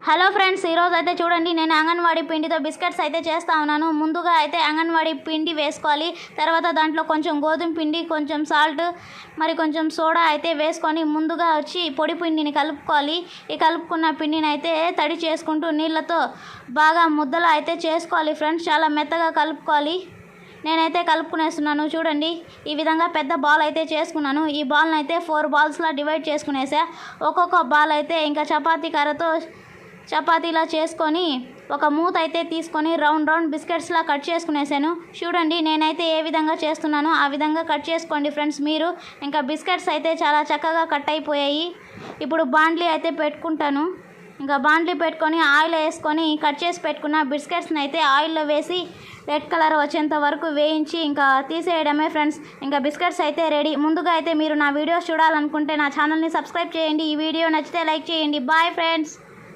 Hello friends, ఈరోజు అయితే చూడండి నేను అంగన్వాడీ పిండితో బిస్కెట్స్ అయితే చేస్తూ ఉన్నాను. ముందుగా అయితే అంగన్వాడీ పిండి వేసుకోవాలి. తర్వాత దాంట్లో కొంచెం గోధుమ పిండి, కొంచెం సాల్ట్, మరి కొంచెం సోడా అయితే వేసుకొని ముందుగా వచ్చి పొడి పిండిని కలుపుకోవాలి. ఈ కలుపుకున్న పిండిని అయితే తడి చేసుకుంటూ నీళ్ళతో బాగా ముద్దలా అయితే చేసుకోవాలి ఫ్రెండ్స్. చాలా మెత్తగా కలుపుకోవాలి. నేనైతే కలుపుకునేస్తున్నాను. చూడండి, ఈ విధంగా పెద్ద బాల్ అయితే చేసుకున్నాను. ఈ బాల్ని అయితే 4 బాల్స్లా డివైడ్ చేసుకునేసా. ఒక్కొక్క బాల్ అయితే ఇంకా చపాతీ కర్రతో చపాతీలా చేసుకొని ఒక మూత అయితే తీసుకొని రౌండ్ బిస్కెట్స్లా కట్ చేసుకునేసాను. చూడండి, నేనైతే ఏ విధంగా చేస్తున్నానో ఆ విధంగా కట్ చేసుకోండి ఫ్రెండ్స్ మీరు. ఇంకా బిస్కెట్స్ అయితే చాలా చక్కగా కట్ అయిపోయాయి. ఇప్పుడు బాండ్లీ అయితే పెట్టుకుంటాను. ఇంకా బాండ్లీ పెట్టుకొని ఆయిల్ వేసుకొని కట్ చేసి పెట్టుకున్న బిస్కెట్స్ని అయితే ఆయిల్లో వేసి రెడ్ కలర్ వచ్చేంత వరకు వేయించి ఇంకా తీసేయడమే ఫ్రెండ్స్. ఇంకా బిస్కెట్స్ అయితే రెడీ. ముందుగా అయితే మీరు నా వీడియోస్ చూడాలనుకుంటే నా ఛానల్ని సబ్స్క్రైబ్ చేయండి. ఈ వీడియో నచ్చితే లైక్ చేయండి. Bye friends.